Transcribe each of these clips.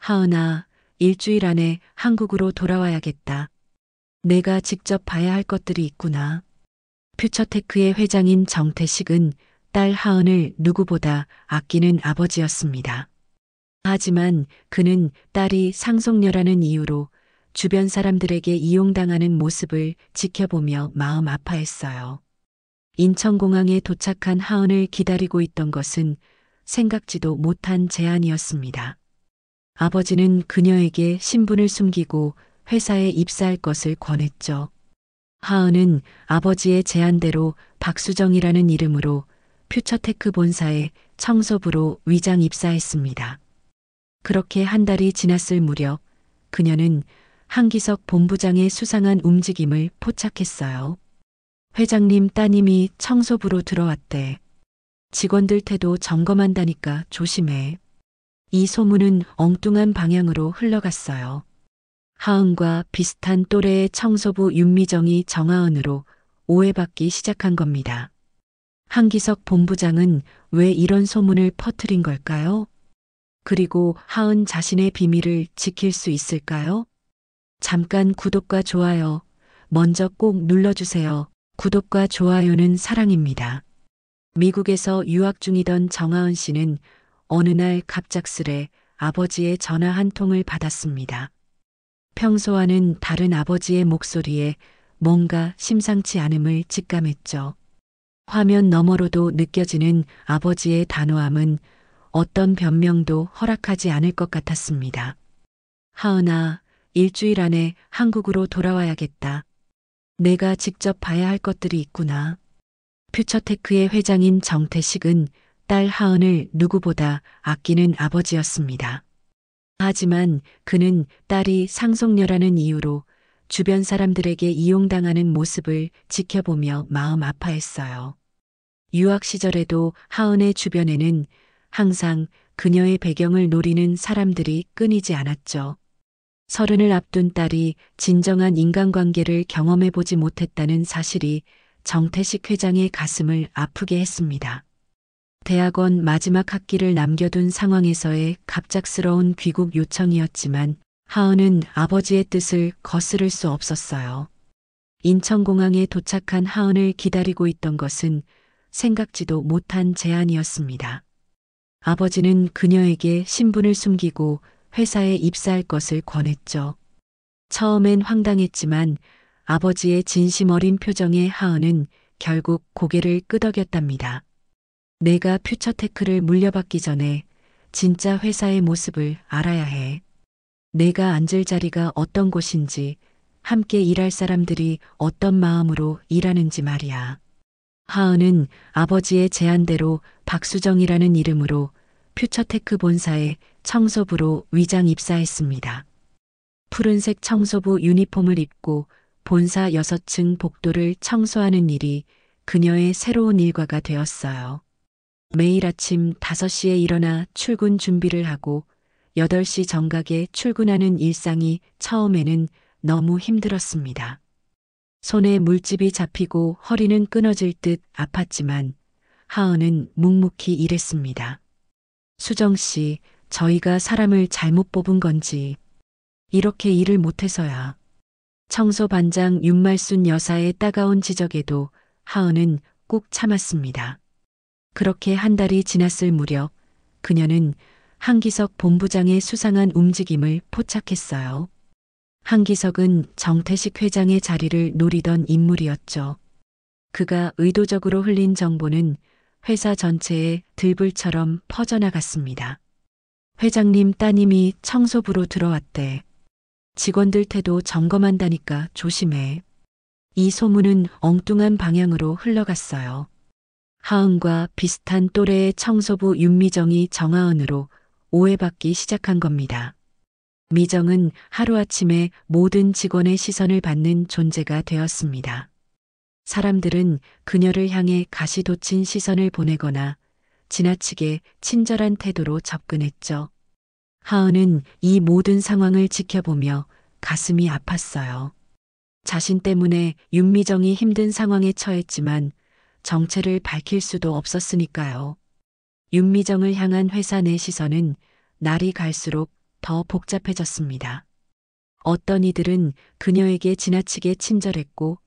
하은아, 일주일 안에 한국으로 돌아와야겠다. 내가 직접 봐야 할 것들이 있구나. 퓨처테크의 회장인 정태식은 딸 하은을 누구보다 아끼는 아버지였습니다. 하지만 그는 딸이 상속녀라는 이유로 주변 사람들에게 이용당하는 모습을 지켜보며 마음 아파했어요. 인천공항에 도착한 하은을 기다리고 있던 것은 생각지도 못한 제안이었습니다. 아버지는 그녀에게 신분을 숨기고 회사에 입사할 것을 권했죠. 하은은 아버지의 제안대로 박수정이라는 이름으로 퓨처테크 본사에 청소부로 위장 입사했습니다. 그렇게 한 달이 지났을 무렵 그녀는 한기석 본부장의 수상한 움직임을 포착했어요. 회장님 따님이 청소부로 들어왔대. 직원들 태도 점검한다니까 조심해. 이 소문은 엉뚱한 방향으로 흘러갔어요. 하은과 비슷한 또래의 청소부 윤미정이 정하은으로 오해받기 시작한 겁니다. 한기석 본부장은 왜 이런 소문을 퍼뜨린 걸까요? 그리고 하은 자신의 비밀을 지킬 수 있을까요? 잠깐 구독과 좋아요 먼저 꼭 눌러주세요. 구독과 좋아요는 사랑입니다. 미국에서 유학 중이던 정하은 씨는 어느 날 갑작스레 아버지의 전화 한 통을 받았습니다. 평소와는 다른 아버지의 목소리에 뭔가 심상치 않음을 직감했죠. 화면 너머로도 느껴지는 아버지의 단호함은 어떤 변명도 허락하지 않을 것 같았습니다. 하은아, 일주일 안에 한국으로 돌아와야겠다. 내가 직접 봐야 할 것들이 있구나. 퓨처테크의 회장인 정태식은 딸 하은을 누구보다 아끼는 아버지였습니다. 하지만 그는 딸이 상속녀라는 이유로 주변 사람들에게 이용당하는 모습을 지켜보며 마음 아파했어요. 유학 시절에도 하은의 주변에는 항상 그녀의 배경을 노리는 사람들이 끊이지 않았죠. 30을 앞둔 딸이 진정한 인간관계를 경험해보지 못했다는 사실이 정태식 회장의 가슴을 아프게 했습니다. 대학원 마지막 학기를 남겨둔 상황에서의 갑작스러운 귀국 요청이었지만 하은은 아버지의 뜻을 거스를 수 없었어요. 인천공항에 도착한 하은을 기다리고 있던 것은 생각지도 못한 제안이었습니다. 아버지는 그녀에게 신분을 숨기고 회사에 입사할 것을 권했죠. 처음엔 황당했지만 아버지의 진심 어린 표정에 하은은 결국 고개를 끄덕였답니다. 내가 퓨처테크를 물려받기 전에 진짜 회사의 모습을 알아야 해. 내가 앉을 자리가 어떤 곳인지, 함께 일할 사람들이 어떤 마음으로 일하는지 말이야. 하은은 아버지의 제안대로 박수정이라는 이름으로 퓨처테크 본사에 청소부로 위장 입사했습니다. 푸른색 청소부 유니폼을 입고 본사 6층 복도를 청소하는 일이 그녀의 새로운 일과가 되었어요. 매일 아침 5시에 일어나 출근 준비를 하고 8시 정각에 출근하는 일상이 처음에는 너무 힘들었습니다. 손에 물집이 잡히고 허리는 끊어질 듯 아팠지만 하은은 묵묵히 일했습니다. 수정 씨, 저희가 사람을 잘못 뽑은 건지 이렇게 일을 못해서야. 청소반장 윤말순 여사의 따가운 지적에도 하은은 꾹 참았습니다. 그렇게 한 달이 지났을 무렵 그녀는 한기석 본부장의 수상한 움직임을 포착했어요. 한기석은 정태식 회장의 자리를 노리던 인물이었죠. 그가 의도적으로 흘린 정보는 회사 전체에 들불처럼 퍼져나갔습니다. 회장님 따님이 청소부로 들어왔대. 직원들 태도 점검한다니까 조심해. 이 소문은 엉뚱한 방향으로 흘러갔어요. 하은과 비슷한 또래의 청소부 윤미정이 정하은으로 오해받기 시작한 겁니다. 미정은 하루아침에 모든 직원의 시선을 받는 존재가 되었습니다. 사람들은 그녀를 향해 가시돋친 시선을 보내거나 지나치게 친절한 태도로 접근했죠. 하은은 이 모든 상황을 지켜보며 가슴이 아팠어요. 자신 때문에 윤미정이 힘든 상황에 처했지만 정체를 밝힐 수도 없었으니까요. 윤미정을 향한 회사 내 시선은 날이 갈수록 더 복잡해졌습니다. 어떤 이들은 그녀에게 지나치게 친절했고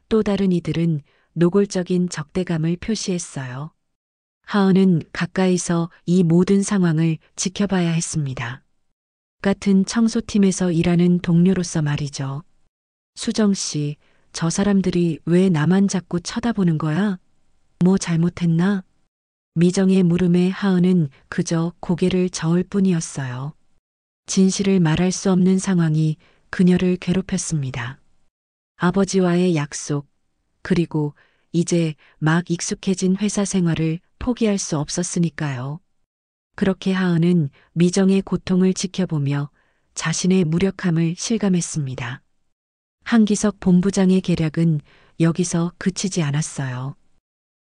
또 다른 이들은 노골적인 적대감을 표시했어요. 하은은 가까이서 이 모든 상황을 지켜봐야 했습니다. 같은 청소팀에서 일하는 동료로서 말이죠. 수정 씨, 저 사람들이 왜 나만 자꾸 쳐다보는 거야? 뭐 잘못했나? 미정의 물음에 하은은 그저 고개를 저을 뿐이었어요. 진실을 말할 수 없는 상황이 그녀를 괴롭혔습니다. 아버지와의 약속, 그리고 이제 막 익숙해진 회사 생활을 포기할 수 없었으니까요. 그렇게 하은은 미정의 고통을 지켜보며 자신의 무력함을 실감했습니다. 한기석 본부장의 계략은 여기서 그치지 않았어요.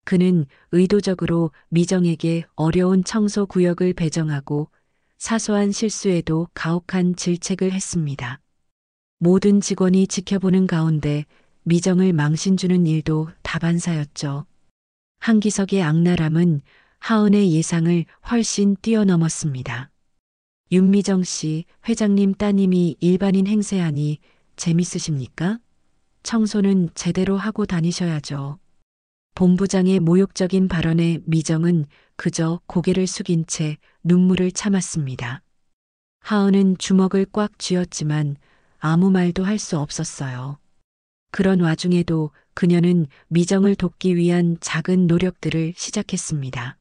그는 의도적으로 미정에게 어려운 청소 구역을 배정하고 사소한 실수에도 가혹한 질책을 했습니다. 모든 직원이 지켜보는 가운데 미정을 망신주는 일도 다반사였죠. 한기석의 악랄함은 하은의 예상을 훨씬 뛰어넘었습니다. 윤미정 씨, 회장님 따님이 일반인 행세하니 재밌으십니까? 청소는 제대로 하고 다니셔야죠. 본부장의 모욕적인 발언에 미정은 그저 고개를 숙인 채 눈물을 참았습니다. 하은은 주먹을 꽉 쥐었지만 아무 말도 할 수 없었어요. 그런 와중에도 그녀는 미정을 돕기 위한 작은 노력들을 시작했습니다.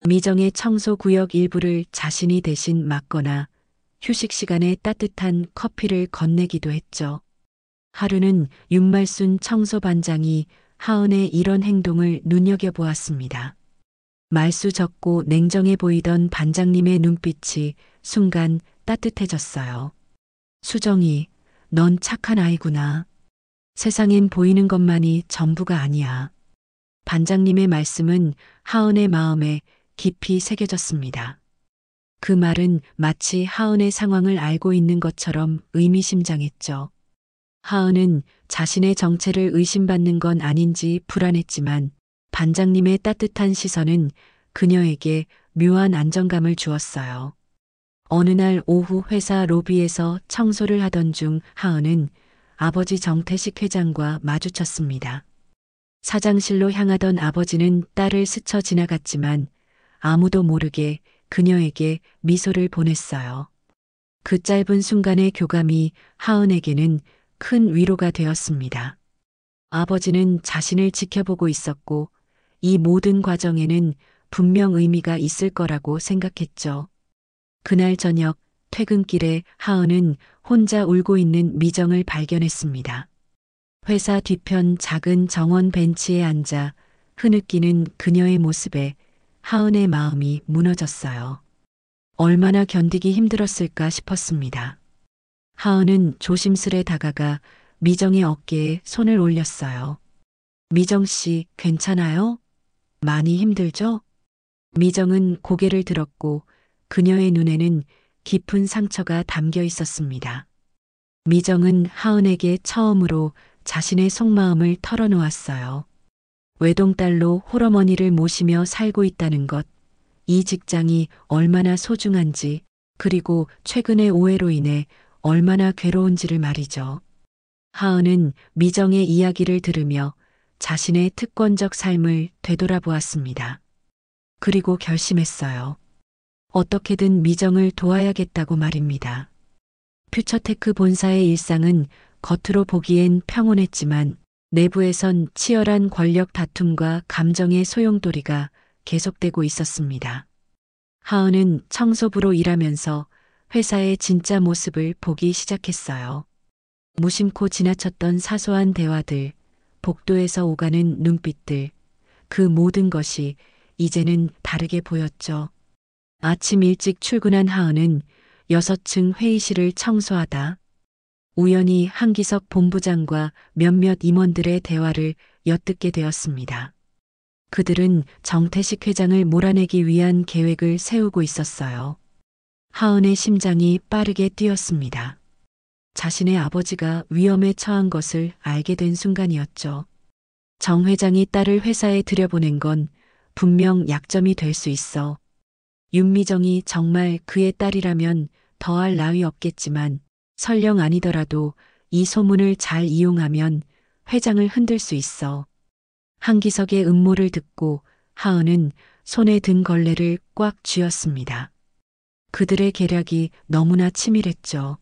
미정의 청소 구역 일부를 자신이 대신 맡거나 휴식 시간에 따뜻한 커피를 건네기도 했죠. 하루는 윤말순 청소반장이 하은의 이런 행동을 눈여겨보았습니다. 말수 적고 냉정해 보이던 반장님의 눈빛이 순간 따뜻해졌어요. 수정이, 넌 착한 아이구나. 세상엔 보이는 것만이 전부가 아니야. 반장님의 말씀은 하은의 마음에 깊이 새겨졌습니다. 그 말은 마치 하은의 상황을 알고 있는 것처럼 의미심장했죠. 하은은 자신의 정체를 의심받는 건 아닌지 불안했지만 반장님의 따뜻한 시선은 그녀에게 묘한 안정감을 주었어요. 어느 날 오후 회사 로비에서 청소를 하던 중 하은은 아버지 정태식 회장과 마주쳤습니다. 사장실로 향하던 아버지는 딸을 스쳐 지나갔지만 아무도 모르게 그녀에게 미소를 보냈어요. 그 짧은 순간의 교감이 하은에게는 큰 위로가 되었습니다. 아버지는 자신을 지켜보고 있었고 이 모든 과정에는 분명 의미가 있을 거라고 생각했죠. 그날 저녁 퇴근길에 하은은 혼자 울고 있는 미정을 발견했습니다. 회사 뒤편 작은 정원 벤치에 앉아 흐느끼는 그녀의 모습에 하은의 마음이 무너졌어요. 얼마나 견디기 힘들었을까 싶었습니다. 하은은 조심스레 다가가 미정의 어깨에 손을 올렸어요. 미정 씨, 괜찮아요? 많이 힘들죠? 미정은 고개를 들었고 그녀의 눈에는 깊은 상처가 담겨 있었습니다. 미정은 하은에게 처음으로 자신의 속마음을 털어놓았어요. 외동딸로 홀어머니를 모시며 살고 있다는 것, 이 직장이 얼마나 소중한지, 그리고 최근의 오해로 인해 얼마나 괴로운지를 말이죠. 하은은 미정의 이야기를 들으며 자신의 특권적 삶을 되돌아보았습니다. 그리고 결심했어요. 어떻게든 미정을 도와야겠다고 말입니다. 퓨처테크 본사의 일상은 겉으로 보기엔 평온했지만 내부에선 치열한 권력 다툼과 감정의 소용돌이가 계속되고 있었습니다. 하은은 청소부로 일하면서 회사의 진짜 모습을 보기 시작했어요. 무심코 지나쳤던 사소한 대화들, 복도에서 오가는 눈빛들, 그 모든 것이 이제는 다르게 보였죠. 아침 일찍 출근한 하은은 6층 회의실을 청소하다 우연히 한기석 본부장과 몇몇 임원들의 대화를 엿듣게 되었습니다. 그들은 정태식 회장을 몰아내기 위한 계획을 세우고 있었어요. 하은의 심장이 빠르게 뛰었습니다. 자신의 아버지가 위험에 처한 것을 알게 된 순간이었죠. 정 회장이 딸을 회사에 들여보낸 건 분명 약점이 될 수 있어. 윤미정이 정말 그의 딸이라면 더할 나위 없겠지만 설령 아니더라도 이 소문을 잘 이용하면 회장을 흔들 수 있어. 한기석의 음모를 듣고 하은은 손에 든 걸레를 꽉 쥐었습니다. 그들의 계략이 너무나 치밀했죠.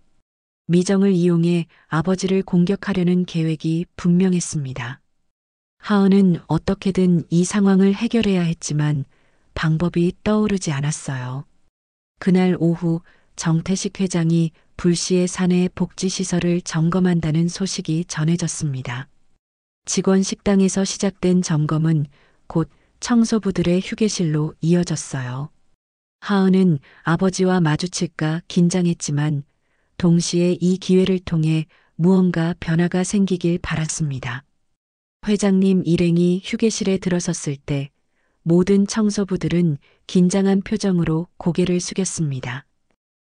미정을 이용해 아버지를 공격하려는 계획이 분명했습니다. 하은은 어떻게든 이 상황을 해결해야 했지만 방법이 떠오르지 않았어요. 그날 오후 정태식 회장이 불시에 사내 복지시설을 점검한다는 소식이 전해졌습니다. 직원 식당에서 시작된 점검은 곧 청소부들의 휴게실로 이어졌어요. 하은은 아버지와 마주칠까 긴장했지만 동시에 이 기회를 통해 무언가 변화가 생기길 바랐습니다. 회장님 일행이 휴게실에 들어섰을 때 모든 청소부들은 긴장한 표정으로 고개를 숙였습니다.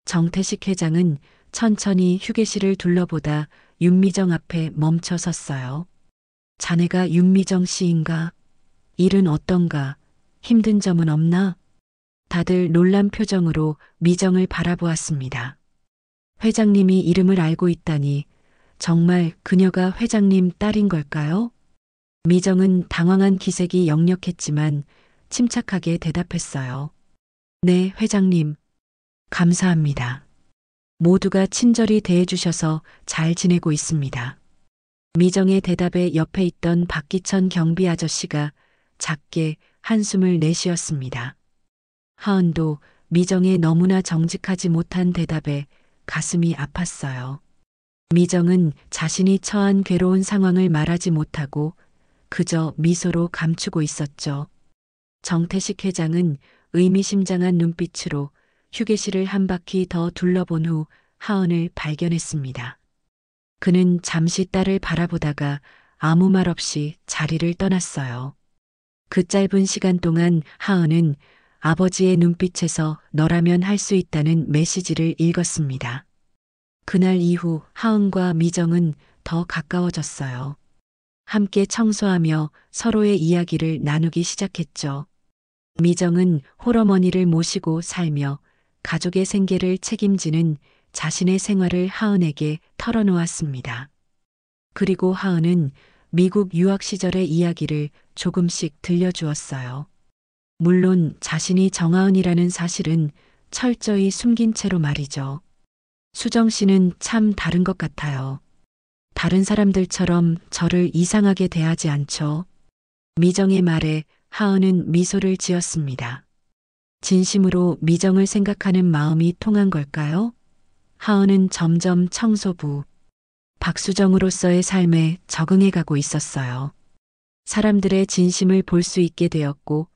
정태식 회장은 천천히 휴게실을 둘러보다 윤미정 앞에 멈춰 섰어요. 자네가 윤미정 씨인가? 일은 어떤가? 힘든 점은 없나? 다들 놀란 표정으로 미정을 바라보았습니다. 회장님이 이름을 알고 있다니 정말 그녀가 회장님 딸인 걸까요? 미정은 당황한 기색이 역력했지만 침착하게 대답했어요. 네, 회장님. 감사합니다. 모두가 친절히 대해주셔서 잘 지내고 있습니다. 미정의 대답에 옆에 있던 박기천 경비 아저씨가 작게 한숨을 내쉬었습니다. 하은도 미정의 너무나 정직하지 못한 대답에 가슴이 아팠어요. 미정은 자신이 처한 괴로운 상황을 말하지 못하고 그저 미소로 감추고 있었죠. 정태식 회장은 의미심장한 눈빛으로 휴게실을 한 바퀴 더 둘러본 후 하은을 발견했습니다. 그는 잠시 딸을 바라보다가 아무 말 없이 자리를 떠났어요. 그 짧은 시간 동안 하은은 아버지의 눈빛에서 너라면 할 수 있다는 메시지를 읽었습니다. 그날 이후 하은과 미정은 더 가까워졌어요. 함께 청소하며 서로의 이야기를 나누기 시작했죠. 미정은 홀어머니를 모시고 살며 가족의 생계를 책임지는 자신의 생활을 하은에게 털어놓았습니다. 그리고 하은은 미국 유학 시절의 이야기를 조금씩 들려주었어요. 물론 자신이 정하은이라는 사실은 철저히 숨긴 채로 말이죠. 수정 씨는 참 다른 것 같아요. 다른 사람들처럼 저를 이상하게 대하지 않죠. 미정의 말에 하은은 미소를 지었습니다. 진심으로 미정을 생각하는 마음이 통한 걸까요? 하은은 점점 청소부, 박수정으로서의 삶에 적응해가고 있었어요. 사람들의 진심을 볼 수 있게 되었고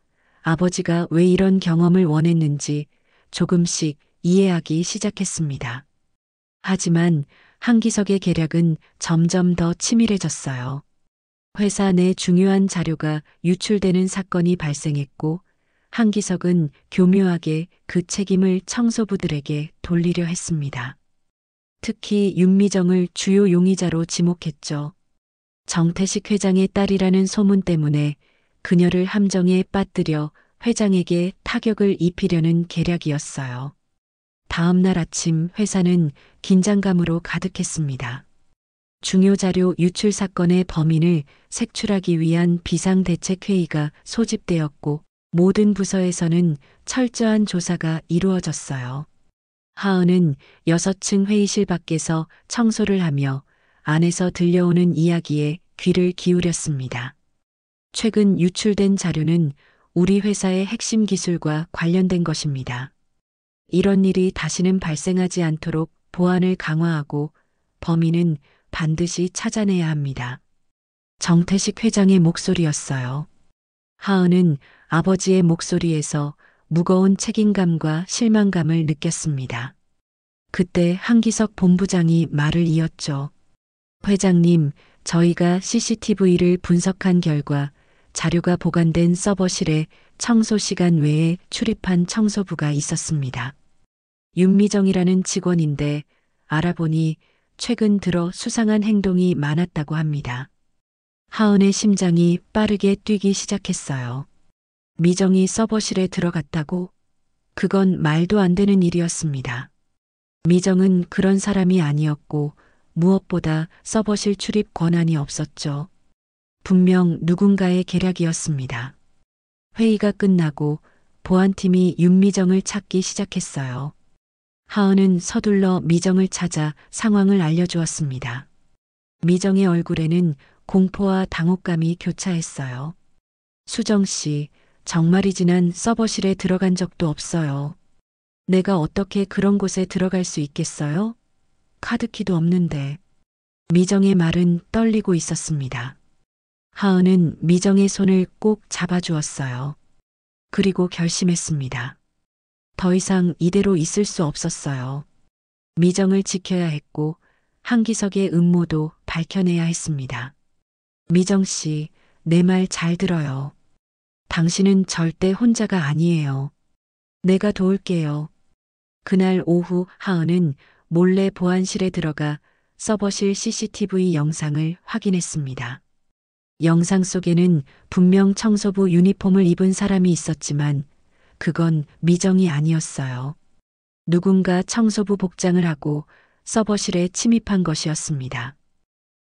아버지가 왜 이런 경험을 원했는지 조금씩 이해하기 시작했습니다. 하지만 한기석의 계략은 점점 더 치밀해졌어요. 회사 내 중요한 자료가 유출되는 사건이 발생했고 한기석은 교묘하게 그 책임을 청소부들에게 돌리려 했습니다. 특히 윤미정을 주요 용의자로 지목했죠. 정태식 회장의 딸이라는 소문 때문에 그녀를 함정에 빠뜨려 회장에게 타격을 입히려는 계략이었어요. 다음 날 아침 회사는 긴장감으로 가득했습니다. 중요 자료 유출 사건의 범인을 색출하기 위한 비상대책회의가 소집되었고 모든 부서에서는 철저한 조사가 이루어졌어요. 하은은 6층 회의실 밖에서 청소를 하며 안에서 들려오는 이야기에 귀를 기울였습니다. 최근 유출된 자료는 우리 회사의 핵심 기술과 관련된 것입니다. 이런 일이 다시는 발생하지 않도록 보안을 강화하고 범인은 반드시 찾아내야 합니다. 정태식 회장의 목소리였어요. 하은은 아버지의 목소리에서 무거운 책임감과 실망감을 느꼈습니다. 그때 한기석 본부장이 말을 이었죠. 회장님, 저희가 CCTV를 분석한 결과 자료가 보관된 서버실에 청소 시간 외에 출입한 청소부가 있었습니다. 윤미정이라는 직원인데 알아보니 최근 들어 수상한 행동이 많았다고 합니다. 하은의 심장이 빠르게 뛰기 시작했어요. 미정이 서버실에 들어갔다고? 그건 말도 안 되는 일이었습니다. 미정은 그런 사람이 아니었고 무엇보다 서버실 출입 권한이 없었죠. 분명 누군가의 계략이었습니다. 회의가 끝나고 보안팀이 윤미정을 찾기 시작했어요. 하은은 서둘러 미정을 찾아 상황을 알려주었습니다. 미정의 얼굴에는 공포와 당혹감이 교차했어요. 수정 씨, 정말이지 난 서버실에 들어간 적도 없어요. 내가 어떻게 그런 곳에 들어갈 수 있겠어요? 카드키도 없는데. 미정의 말은 떨리고 있었습니다. 하은은 미정의 손을 꼭 잡아주었어요. 그리고 결심했습니다. 더 이상 이대로 있을 수 없었어요. 미정을 지켜야 했고 한기석의 음모도 밝혀내야 했습니다. 미정 씨, 내 말 잘 들어요. 당신은 절대 혼자가 아니에요. 내가 도울게요. 그날 오후 하은은 몰래 보안실에 들어가 서버실 CCTV 영상을 확인했습니다. 영상 속에는 분명 청소부 유니폼을 입은 사람이 있었지만 그건 미정이 아니었어요. 누군가 청소부 복장을 하고 서버실에 침입한 것이었습니다.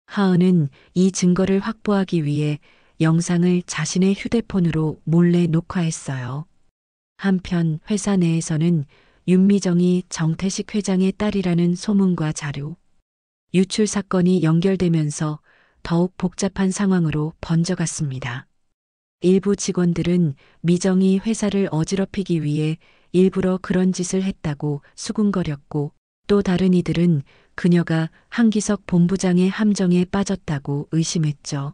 하은은 이 증거를 확보하기 위해 영상을 자신의 휴대폰으로 몰래 녹화했어요. 한편 회사 내에서는 윤미정이 정태식 회장의 딸이라는 소문과 자료, 유출 사건이 연결되면서 더욱 복잡한 상황으로 번져갔습니다. 일부 직원들은 미정이 회사를 어지럽히기 위해 일부러 그런 짓을 했다고 수군거렸고 또 다른 이들은 그녀가 한기석 본부장의 함정에 빠졌다고 의심했죠.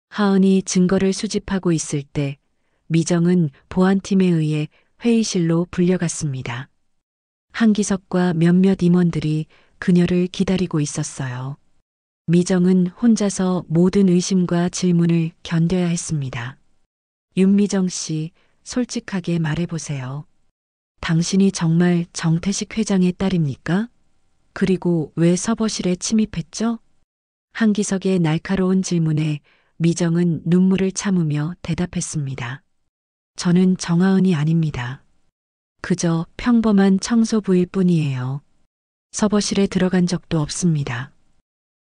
하은이 증거를 수집하고 있을 때 미정은 보안팀에 의해 회의실로 불려갔습니다. 한기석과 몇몇 임원들이 그녀를 기다리고 있었어요. 미정은 혼자서 모든 의심과 질문을 견뎌야 했습니다. 윤미정 씨, 솔직하게 말해보세요. 당신이 정말 정태식 회장의 딸입니까? 그리고 왜 서버실에 침입했죠? 한기석의 날카로운 질문에 미정은 눈물을 참으며 대답했습니다. 저는 정하은이 아닙니다. 그저 평범한 청소부일 뿐이에요. 서버실에 들어간 적도 없습니다.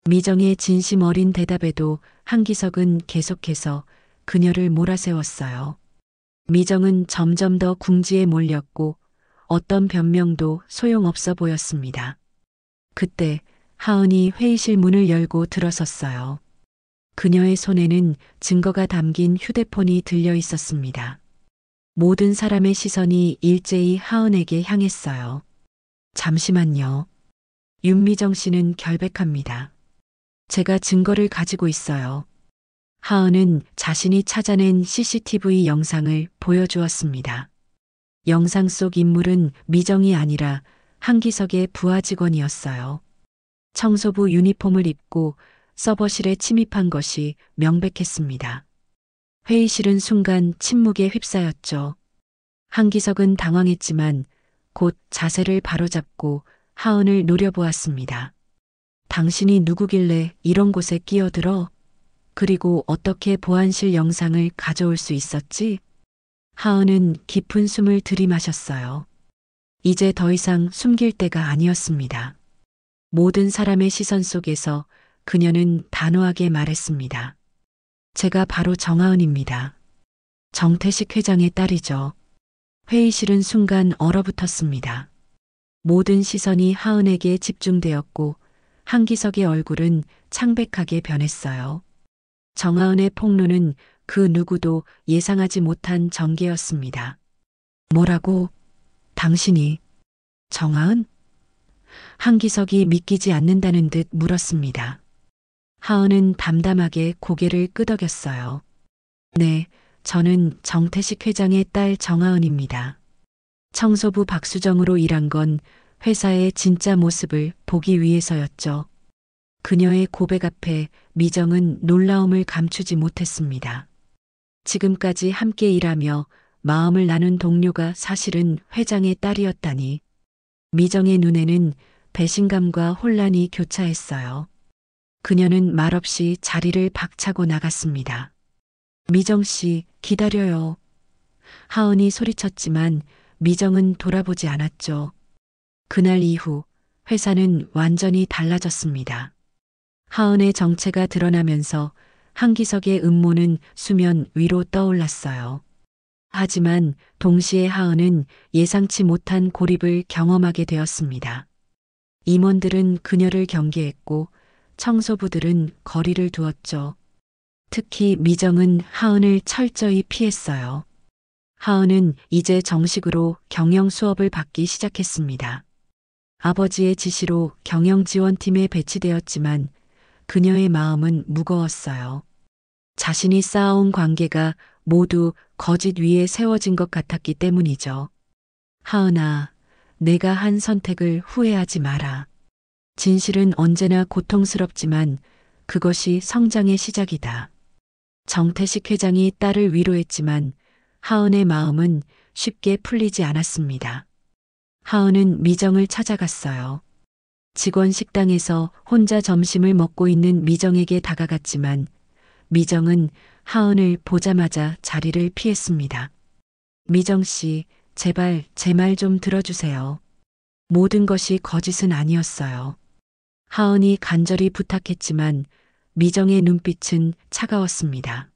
미정의 진심 어린 대답에도 한기석은 계속해서 그녀를 몰아세웠어요. 미정은 점점 더 궁지에 몰렸고 어떤 변명도 소용없어 보였습니다. 그때 하은이 회의실 문을 열고 들어섰어요. 그녀의 손에는 증거가 담긴 휴대폰이 들려 있었습니다. 모든 사람의 시선이 일제히 하은에게 향했어요. 잠시만요. 윤미정 씨는 결백합니다. 제가 증거를 가지고 있어요. 하은은 자신이 찾아낸 CCTV 영상을 보여주었습니다. 영상 속 인물은 미정이 아니라 한기석의 부하 직원이었어요. 청소부 유니폼을 입고 서버실에 침입한 것이 명백했습니다. 회의실은 순간 침묵에 휩싸였죠. 한기석은 당황했지만 곧 자세를 바로잡고 하은을 노려보았습니다. 당신이 누구길래 이런 곳에 끼어들어? 그리고 어떻게 보안실 영상을 가져올 수 있었지? 하은은 깊은 숨을 들이마셨어요. 이제 더 이상 숨길 때가 아니었습니다. 모든 사람의 시선 속에서 그녀는 단호하게 말했습니다. 제가 바로 정하은입니다. 정태식 회장의 딸이죠. 회의실은 순간 얼어붙었습니다. 모든 시선이 하은에게 집중되었고 한기석의 얼굴은 창백하게 변했어요. 정하은의 폭로는 그 누구도 예상하지 못한 전개였습니다. 뭐라고? 당신이 정하은? 한기석이 믿기지 않는다는 듯 물었습니다. 하은은 담담하게 고개를 끄덕였어요. 네, 저는 정태식 회장의 딸 정하은입니다. 청소부 박수정으로 일한 건 회사의 진짜 모습을 보기 위해서였죠. 그녀의 고백 앞에 미정은 놀라움을 감추지 못했습니다. 지금까지 함께 일하며 마음을 나눈 동료가 사실은 회장의 딸이었다니. 미정의 눈에는 배신감과 혼란이 교차했어요. 그녀는 말없이 자리를 박차고 나갔습니다. 미정 씨, 기다려요. 하은이 소리쳤지만 미정은 돌아보지 않았죠. 그날 이후 회사는 완전히 달라졌습니다. 하은의 정체가 드러나면서 한기석의 음모는 수면 위로 떠올랐어요. 하지만 동시에 하은은 예상치 못한 고립을 경험하게 되었습니다. 임원들은 그녀를 경계했고 청소부들은 거리를 두었죠. 특히 미정은 하은을 철저히 피했어요. 하은은 이제 정식으로 경영 수업을 받기 시작했습니다. 아버지의 지시로 경영지원팀에 배치되었지만 그녀의 마음은 무거웠어요. 자신이 쌓아온 관계가 모두 거짓 위에 세워진 것 같았기 때문이죠. 하은아, 내가 한 선택을 후회하지 마라. 진실은 언제나 고통스럽지만 그것이 성장의 시작이다. 정태식 회장이 딸을 위로했지만 하은의 마음은 쉽게 풀리지 않았습니다. 하은은 미정을 찾아갔어요. 직원 식당에서 혼자 점심을 먹고 있는 미정에게 다가갔지만 미정은 하은을 보자마자 자리를 피했습니다. 미정 씨, 제발 제 말 좀 들어주세요. 모든 것이 거짓은 아니었어요. 하은이 간절히 부탁했지만 미정의 눈빛은 차가웠습니다.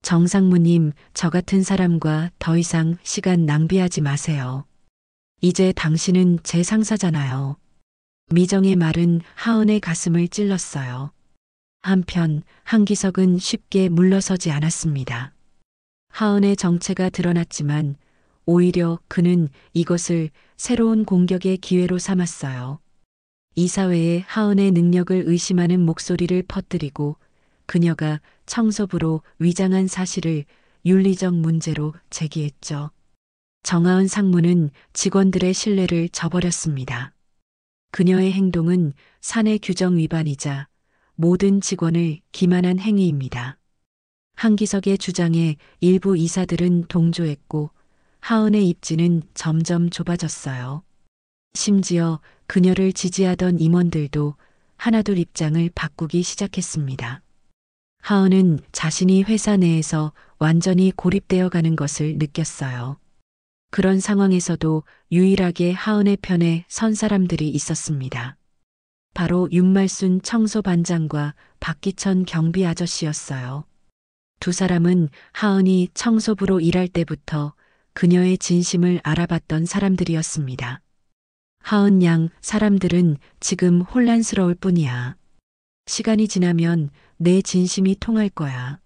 정상무님, 저 같은 사람과 더 이상 시간 낭비하지 마세요. 이제 당신은 제 상사잖아요. 미정의 말은 하은의 가슴을 찔렀어요. 한편 한기석은 쉽게 물러서지 않았습니다. 하은의 정체가 드러났지만 오히려 그는 이것을 새로운 공격의 기회로 삼았어요. 이사회에 하은의 능력을 의심하는 목소리를 퍼뜨리고 그녀가 청소부로 위장한 사실을 윤리적 문제로 제기했죠. 정하은 상무는 직원들의 신뢰를 저버렸습니다. 그녀의 행동은 사내 규정 위반이자 모든 직원을 기만한 행위입니다. 한기석의 주장에 일부 이사들은 동조했고 하은의 입지는 점점 좁아졌어요. 심지어 그녀를 지지하던 임원들도 하나둘 입장을 바꾸기 시작했습니다. 하은은 자신이 회사 내에서 완전히 고립되어 가는 것을 느꼈어요. 그런 상황에서도 유일하게 하은의 편에 선 사람들이 있었습니다. 바로 윤말순 청소반장과 박기천 경비 아저씨였어요. 두 사람은 하은이 청소부로 일할 때부터 그녀의 진심을 알아봤던 사람들이었습니다. 하은 양, 사람들은 지금 혼란스러울 뿐이야. 시간이 지나면 내 진심이 통할 거야.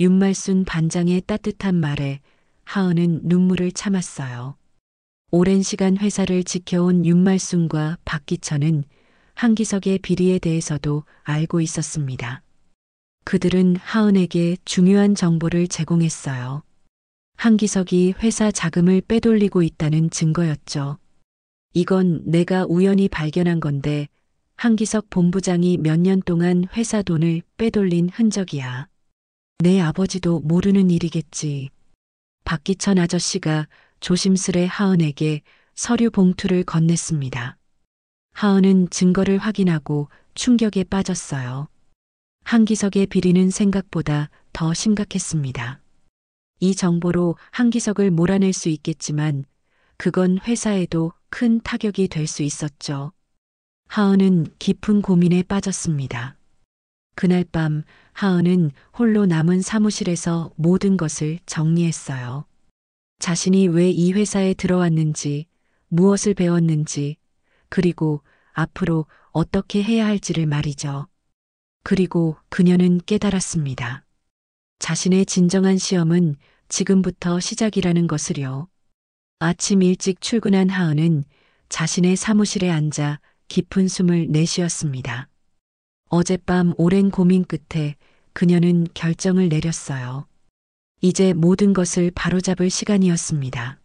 윤말순 반장의 따뜻한 말에 하은은 눈물을 참았어요. 오랜 시간 회사를 지켜온 윤말순과 박기천은 한기석의 비리에 대해서도 알고 있었습니다. 그들은 하은에게 중요한 정보를 제공했어요. 한기석이 회사 자금을 빼돌리고 있다는 증거였죠. 이건 내가 우연히 발견한 건데 한기석 본부장이 몇 년 동안 회사 돈을 빼돌린 흔적이야. 내 아버지도 모르는 일이겠지. 박기천 아저씨가 조심스레 하은에게 서류 봉투를 건넸습니다. 하은은 증거를 확인하고 충격에 빠졌어요. 한기석의 비리는 생각보다 더 심각했습니다. 이 정보로 한기석을 몰아낼 수 있겠지만 그건 회사에도 큰 타격이 될 수 있었죠. 하은은 깊은 고민에 빠졌습니다. 그날 밤 하은은 홀로 남은 사무실에서 모든 것을 정리했어요. 자신이 왜 이 회사에 들어왔는지, 무엇을 배웠는지, 그리고 앞으로 어떻게 해야 할지를 말이죠. 그리고 그녀는 깨달았습니다. 자신의 진정한 시험은 지금부터 시작이라는 것을요. 아침 일찍 출근한 하은은 자신의 사무실에 앉아 깊은 숨을 내쉬었습니다. 어젯밤 오랜 고민 끝에 그녀는 결정을 내렸어요. 이제 모든 것을 바로잡을 시간이었습니다.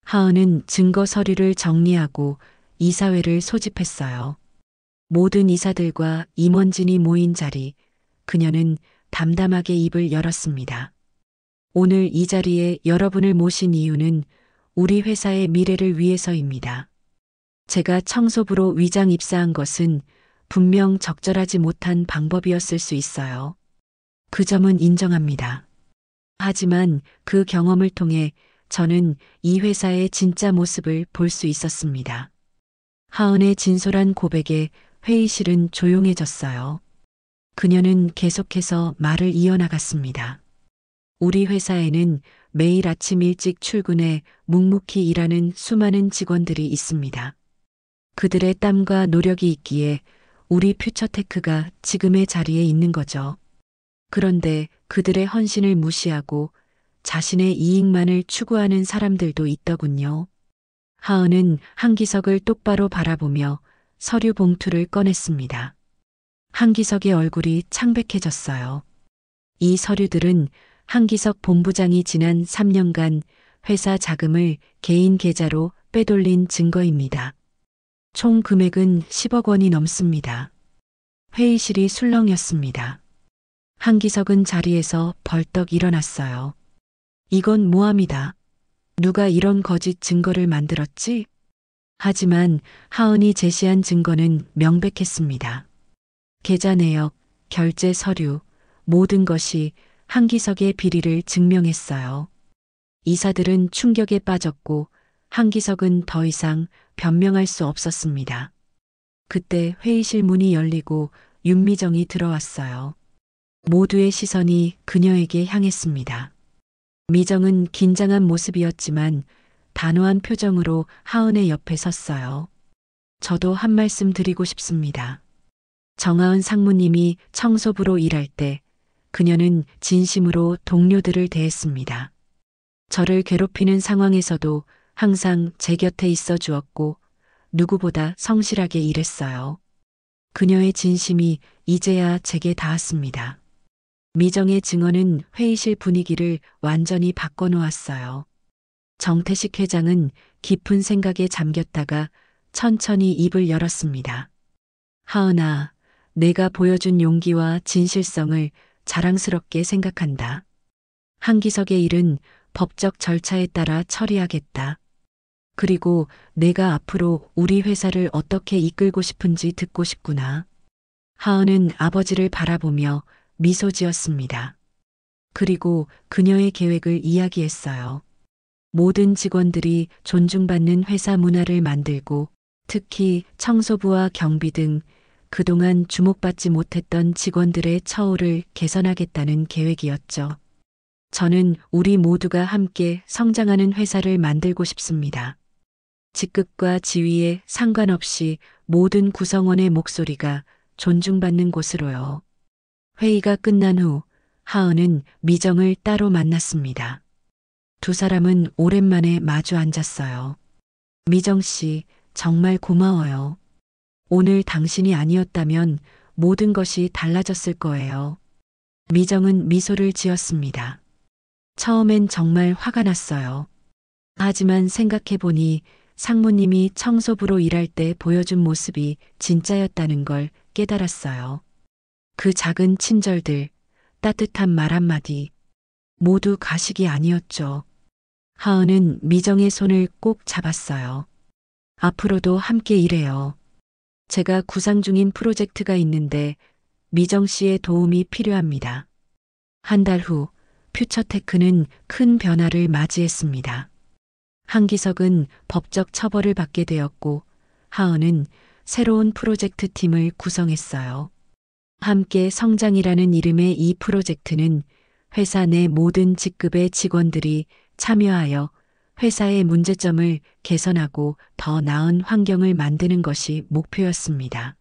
하은은 증거 서류를 정리하고 이사회를 소집했어요. 모든 이사들과 임원진이 모인 자리, 그녀는 담담하게 입을 열었습니다. 오늘 이 자리에 여러분을 모신 이유는 우리 회사의 미래를 위해서입니다. 제가 청소부로 위장 입사한 것은 분명 적절하지 못한 방법이었을 수 있어요. 그 점은 인정합니다. 하지만 그 경험을 통해 저는 이 회사의 진짜 모습을 볼 수 있었습니다. 하은의 진솔한 고백에 회의실은 조용해졌어요. 그녀는 계속해서 말을 이어나갔습니다. 우리 회사에는 매일 아침 일찍 출근해 묵묵히 일하는 수많은 직원들이 있습니다. 그들의 땀과 노력이 있기에 우리 퓨처테크가 지금의 자리에 있는 거죠. 그런데 그들의 헌신을 무시하고 자신의 이익만을 추구하는 사람들도 있더군요. 하은은 한기석을 똑바로 바라보며 서류 봉투를 꺼냈습니다. 한기석의 얼굴이 창백해졌어요. 이 서류들은 한기석 본부장이 지난 3년간 회사 자금을 개인 계좌로 빼돌린 증거입니다. 총 금액은 10억 원이 넘습니다. 회의실이 술렁였습니다. 한기석은 자리에서 벌떡 일어났어요. 이건 모함이다. 누가 이런 거짓 증거를 만들었지? 하지만 하은이 제시한 증거는 명백했습니다. 계좌 내역, 결제 서류, 모든 것이 한기석의 비리를 증명했어요. 이사들은 충격에 빠졌고 한기석은 더 이상 변명할 수 없었습니다. 그때 회의실 문이 열리고 윤미정이 들어왔어요. 모두의 시선이 그녀에게 향했습니다. 미정은 긴장한 모습이었지만 단호한 표정으로 하은의 옆에 섰어요. 저도 한 말씀 드리고 싶습니다. 정하은 상무님이 청소부로 일할 때 그녀는 진심으로 동료들을 대했습니다. 저를 괴롭히는 상황에서도 항상 제 곁에 있어 주었고 누구보다 성실하게 일했어요. 그녀의 진심이 이제야 제게 닿았습니다. 미정의 증언은 회의실 분위기를 완전히 바꿔놓았어요. 정태식 회장은 깊은 생각에 잠겼다가 천천히 입을 열었습니다. 하은아, 내가 보여준 용기와 진실성을 자랑스럽게 생각한다. 한기석의 일은 법적 절차에 따라 처리하겠다. 그리고 내가 앞으로 우리 회사를 어떻게 이끌고 싶은지 듣고 싶구나. 하은은 아버지를 바라보며 미소 지었습니다. 그리고 그녀의 계획을 이야기했어요. 모든 직원들이 존중받는 회사 문화를 만들고 특히 청소부와 경비 등 그동안 주목받지 못했던 직원들의 처우를 개선하겠다는 계획이었죠. 저는 우리 모두가 함께 성장하는 회사를 만들고 싶습니다. 직급과 지위에 상관없이 모든 구성원의 목소리가 존중받는 곳으로요. 회의가 끝난 후 하은은 미정을 따로 만났습니다. 두 사람은 오랜만에 마주 앉았어요. 미정 씨, 정말 고마워요. 오늘 당신이 아니었다면 모든 것이 달라졌을 거예요. 미정은 미소를 지었습니다. 처음엔 정말 화가 났어요. 하지만 생각해보니 상무님이 청소부로 일할 때 보여준 모습이 진짜였다는 걸 깨달았어요. 그 작은 친절들, 따뜻한 말 한마디, 모두 가식이 아니었죠. 하은은 미정의 손을 꼭 잡았어요. 앞으로도 함께 일해요. 제가 구상 중인 프로젝트가 있는데 미정 씨의 도움이 필요합니다. 한 달 후 퓨처테크는 큰 변화를 맞이했습니다. 한기석은 법적 처벌을 받게 되었고 하은은 새로운 프로젝트 팀을 구성했어요. 함께 성장이라는 이름의 이 프로젝트는 회사 내 모든 직급의 직원들이 참여하여 회사의 문제점을 개선하고 더 나은 환경을 만드는 것이 목표였습니다.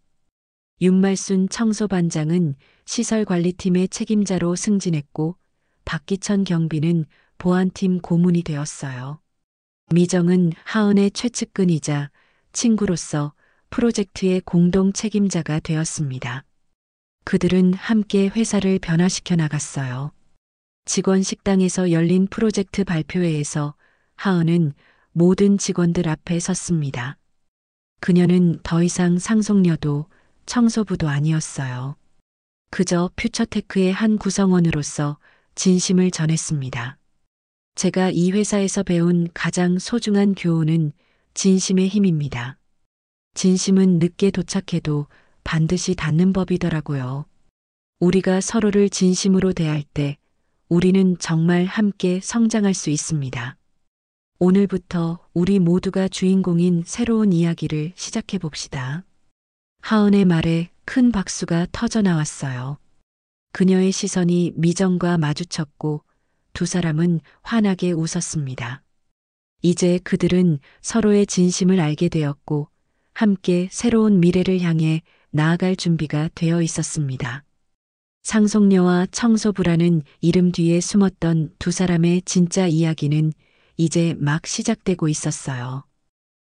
윤말순 청소반장은 시설관리팀의 책임자로 승진했고 박기천 경비는 보안팀 고문이 되었어요. 미정은 하은의 최측근이자 친구로서 프로젝트의 공동 책임자가 되었습니다. 그들은 함께 회사를 변화시켜 나갔어요. 직원 식당에서 열린 프로젝트 발표회에서 하은은 모든 직원들 앞에 섰습니다. 그녀는 더 이상 상속녀도 청소부도 아니었어요. 그저 퓨처테크의 한 구성원으로서 진심을 전했습니다. 제가 이 회사에서 배운 가장 소중한 교훈은 진심의 힘입니다. 진심은 늦게 도착해도 반드시 닿는 법이더라고요. 우리가 서로를 진심으로 대할 때 우리는 정말 함께 성장할 수 있습니다. 오늘부터 우리 모두가 주인공인 새로운 이야기를 시작해 봅시다. 하은의 말에 큰 박수가 터져 나왔어요. 그녀의 시선이 미정과 마주쳤고 두 사람은 환하게 웃었습니다. 이제 그들은 서로의 진심을 알게 되었고 함께 새로운 미래를 향해 나아갈 준비가 되어 있었습니다. 상속녀와 청소부라는 이름 뒤에 숨었던 두 사람의 진짜 이야기는 이제 막 시작되고 있었어요.